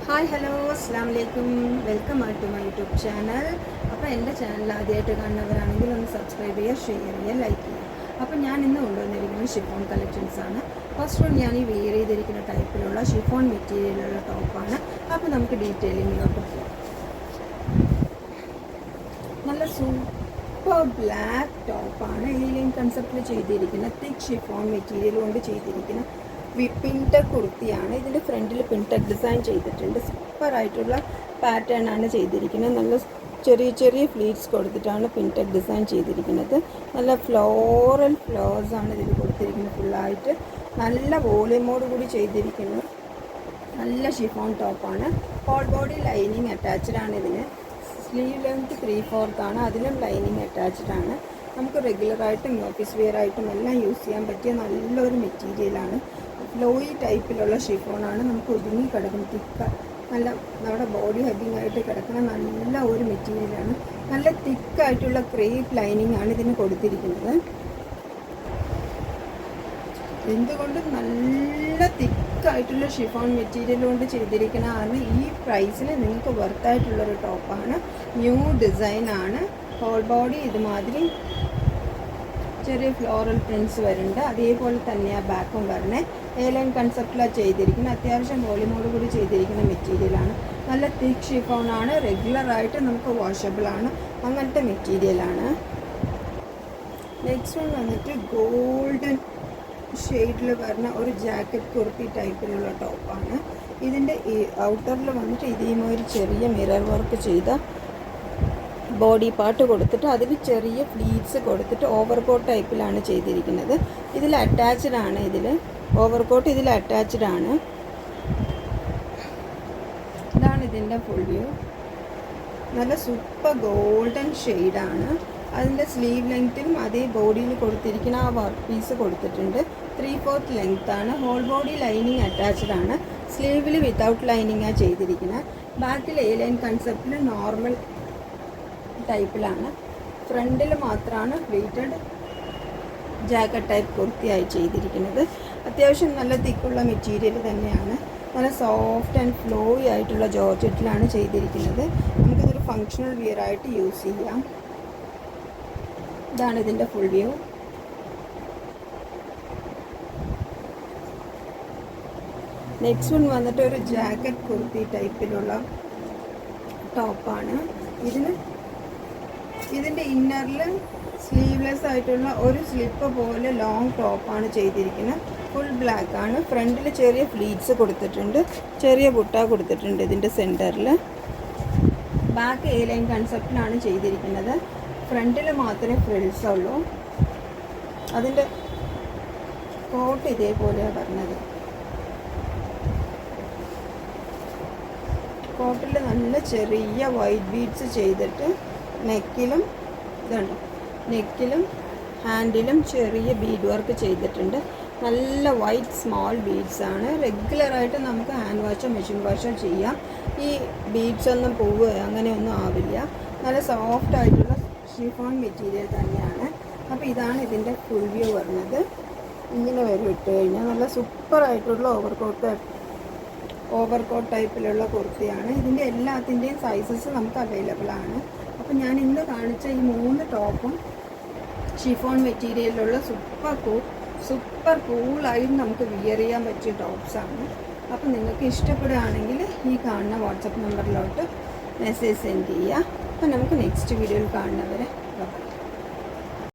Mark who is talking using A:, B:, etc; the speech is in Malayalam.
A: ഹായ് ഹലോ അസ്സാം വലൈക്കും welcome to my YouTube channel. അപ്പോൾ എൻ്റെ ചാനൽ ആദ്യമായിട്ട് കാണുന്നവരാണെങ്കിൽ ഒന്ന് സബ്സ്ക്രൈബ് ചെയ്യുക, ഷെയർ ചെയ്യുക, ലൈക്ക് ചെയ്യുക. അപ്പോൾ ഞാൻ ഇന്ന് കൊണ്ടുവന്നിരിക്കുന്നത് ഷിഫോൺ കളക്ഷൻസാണ്. ഫസ്റ്റ് വൺ ഞാൻ ഈ വെയർ ചെയ്തിരിക്കുന്ന ടൈപ്പിലുള്ള ഷിഫോൺ മെറ്റീരിയലുള്ള ടോപ്പാണ്. അപ്പോൾ നമുക്ക് ഡീറ്റെയിലിങ്ങിലോട്ട് പോകാം. നല്ല സൂപ്പർ ബ്ലാക്ക് ടോപ്പാണ്. ഈ ലൈൻ കൺസെപ്റ്റിൽ ചെയ്തിരിക്കുന്ന തിക്ക് ഷിഫോൺ മെറ്റീരിയൽ കൊണ്ട് ചെയ്തിരിക്കുന്ന പിൻടെക് കുർത്തിയാണ്. ഇതിൻ്റെ ഫ്രണ്ടിൽ പിൻടെക് ഡിസൈൻ ചെയ്തിട്ടുണ്ട്. സൂപ്പറായിട്ടുള്ള പാറ്റേൺ ആണ് ചെയ്തിരിക്കുന്നത്. നല്ല ചെറിയ ചെറിയ ഫ്ലീറ്റ്സ് കൊടുത്തിട്ടാണ് പിൻടെക് ഡിസൈൻ ചെയ്തിരിക്കുന്നത്. നല്ല ഫ്ലോറൽ ഫ്ലവേഴ്സ് ആണ് ഇതിൽ കൊടുത്തിരിക്കുന്നത്. ഫുള്ളായിട്ട് നല്ല വോളിയമോട് കൂടി ചെയ്തിരിക്കുന്നു. നല്ല ഷിഫോൺ ടോപ്പാണ്. ഹോൾ ബോഡി ലൈനിങ് അറ്റാച്ച്ഡ് ആണ്. ഇതിന് സ്ലീവ് ലെങ്ത് 3/4 ആണ്. അതിലും ലൈനിങ് അറ്റാച്ച്ഡ് ആണ്. നമുക്ക് റെഗുലറായിട്ടും ഓഫീസ് വെയർ ആയിട്ടും എല്ലാം യൂസ് ചെയ്യാൻ പറ്റിയ നല്ലൊരു മെറ്റീരിയലാണ്. ഫ്ലോയി ടൈപ്പിലുള്ള ഷിഫോണാണ്. നമുക്ക് ഒതുങ്ങി കിടക്കും. നല്ല നമ്മുടെ ബോഡി ഹഗ്ഗിങ് ആയിട്ട് കിടക്കുന്ന നല്ല ഒരു മെറ്റീരിയലാണ്. നല്ല തിക്കായിട്ടുള്ള ക്രേപ്പ് ലൈനിങ് ആണ് ഇതിന് കൊടുത്തിരിക്കുന്നത്. എന്തുകൊണ്ടും നല്ല തിക്കായിട്ടുള്ള ഷിഫോൺ മെറ്റീരിയൽ കൊണ്ട് ചെയ്തിരിക്കുന്നതാണ്. ഈ പ്രൈസിന് നിങ്ങൾക്ക് വർത്തായിട്ടുള്ളൊരു ടോപ്പാണ്. ന്യൂ ഡിസൈനാണ്. ഹോൾ ബോഡി ഇതുമാതിരി ചെറിയ ഫ്ലോറൽ പ്രിൻറ്റ്സ് വരുന്നുണ്ട്. അതേപോലെ തന്നെയാണ് ബാക്കും വരണേ. എ ലൈൻ കൺസെപ്റ്റിലാണ് ചെയ്തിരിക്കുന്നത്. അത്യാവശ്യം വോളിയമോട് കൂടി ചെയ്തിരിക്കുന്ന മെറ്റീരിയലാണ്. നല്ല തിക്ക് ഷിഫോണാണ്. റെഗുലറായിട്ട് നമുക്ക് വാഷബിളാണ്. അങ്ങനത്തെ മെറ്റീരിയലാണ്. നെക്സ്റ്റ് വൺ വന്നിട്ട് ഗോൾഡൻ ഷെയ്ഡിൽ വരുന്ന ഒരു ജാക്കറ്റ് കുർത്തി ടൈപ്പിലുള്ള ടോപ്പാണ്. ഇതിൻ്റെ ഈ ഔട്ടറിൽ വന്നിട്ട് ഇതേമാതിരി ചെറിയ മിറർ വർക്ക് ചെയ്ത ബോഡി പാർട്ട് കൊടുത്തിട്ട് അതിൽ ചെറിയ ഫ്ലീറ്റ്സ് കൊടുത്തിട്ട് ഓവർകോട്ട് ടൈപ്പിലാണ് ചെയ്തിരിക്കുന്നത്. ഇതിൽ അറ്റാച്ച്ഡ് ആണ്. ഓവർകോട്ട് ഇതിൽ അറ്റാച്ച്ഡ് ആണ്. ഇതാണ് ഇതിൻ്റെ ഫുൾ വ്യൂ. നല്ല സൂപ്പർ ഗോൾഡൻ ഷെയ്ഡാണ്. അതിൻ്റെ സ്ലീവ് ലെങ്ത്തിലും അതേ ബോഡിയിൽ കൊടുത്തിരിക്കുന്ന ആ വർക്ക് പീസ് കൊടുത്തിട്ടുണ്ട്. 3/4 ലെങ്ത്താണ്. ഹോൾ ബോഡി ലൈനിങ് അറ്റാച്ച്ഡ് ആണ്. സ്ലീവിൽ വിത്തൗട്ട് ലൈനിങ്ങാണ് ചെയ്തിരിക്കുന്നത്. ബാക്കിൽ എ ലൈൻ കൺസെപ്റ്റിൽ നോർമൽ ടൈപ്പിലാണ്. ഫ്രണ്ടിൽ മാത്രമാണ് പ്ലീറ്റഡ് ജാക്കറ്റ് ടൈപ്പ് കുർത്തിയായി ചെയ്തിരിക്കുന്നത്. അത്യാവശ്യം നല്ല തിക്കുള്ള മെറ്റീരിയൽ തന്നെയാണ്. നല്ല സോഫ്റ്റ് ആൻഡ് ഫ്ലോയി ആയിട്ടുള്ള ജോർജറ്റിലാണ് ചെയ്തിരിക്കുന്നത്. നമുക്കിതൊരു ഫങ്ഷണൽ വിയർ ആയിട്ട് യൂസ് ചെയ്യാം. ഇതാണ് ഇതിൻ്റെ ഫുൾ വ്യൂ. നെക്സ്റ്റ് വൺ വന്നിട്ട് ഒരു ജാക്കറ്റ് കുർത്തി ടൈപ്പിലുള്ള ടോപ്പാണ്. ഇതിൻ്റെ ഇന്നറിൽ സ്ലീവ്ലെസ് ആയിട്ടുള്ള ഒരു സ്ലിപ്പ് പോലെ ലോങ് ടോപ്പാണ് ചെയ്തിരിക്കുന്നത്. ഫുൾ ബ്ലാക്ക് ആണ്. ഫ്രണ്ടിൽ ചെറിയ ഫ്ലീറ്റ്സ് കൊടുത്തിട്ടുണ്ട്. ചെറിയ ബുട്ട കൊടുത്തിട്ടുണ്ട് ഇതിൻ്റെ സെൻറ്ററിൽ. ബാക്ക് എ ലൈൻ കൺസെപ്റ്റിലാണ് ചെയ്തിരിക്കുന്നത്. ഫ്രണ്ടിൽ മാത്രമേ ഫ്രിൽസ് ഉള്ളൂ. അതിൻ്റെ കോട്ട് ഇതേപോലെയാണ് പറഞ്ഞത്. കോട്ടിൽ നല്ല ചെറിയ വൈറ്റ് ബീഡ്സ് ചെയ്തിട്ട് നെക്കിലും ഹാൻഡിലും ചെറിയ ബീഡ് വർക്ക് ചെയ്തിട്ടുണ്ട്. നല്ല വൈറ്റ് സ്മോൾ ബീഡ്സ് ആണ്. റെഗുലറായിട്ട് നമുക്ക് ഹാൻഡ് വാഷോ മെഷീൻ വാഷോ ചെയ്യാം. ഈ ബീഡ്സ് ഒന്നും പോവുകയോ അങ്ങനെയൊന്നും ആവില്ല. നല്ല സോഫ്റ്റ് ആയിട്ടുള്ള ഷിഫോൺ മെറ്റീരിയൽ തന്നെയാണ്. അപ്പോൾ ഇതാണ് ഇതിൻ്റെ ഫുൾ വ്യൂ വരുന്നത്. ഇങ്ങനെ വരും ഇട്ട് കഴിഞ്ഞാൽ നല്ല സൂപ്പറായിട്ടുള്ള ഓവർകോട്ട് ടൈപ്പിലുള്ള കുർത്തിയാണ്. ഇതിൻ്റെ എല്ലാത്തിൻ്റെയും സൈസസ് നമുക്ക് അവൈലബിൾ ആണ്. അപ്പോൾ ഞാൻ ഇന്ന് കാണിച്ച ഈ 3 ടോപ്പും ഷിഫോൺ മെറ്റീരിയലിലുള്ള സൂപ്പർ കൂളായിട്ട് നമുക്ക് വിയർ ചെയ്യാൻ പറ്റിയ ടോപ്സാണ്. അപ്പോൾ നിങ്ങൾക്ക് ഇഷ്ടപ്പെടുകയാണെങ്കിൽ ഈ കാണുന്ന വാട്സപ്പ് നമ്പറിലോട്ട് മെസ്സേജ് സെൻഡ് ചെയ്യുക. അപ്പോൾ നമുക്ക് നെക്സ്റ്റ് വീഡിയോയിൽ കാണുന്നവരെ ബൈ.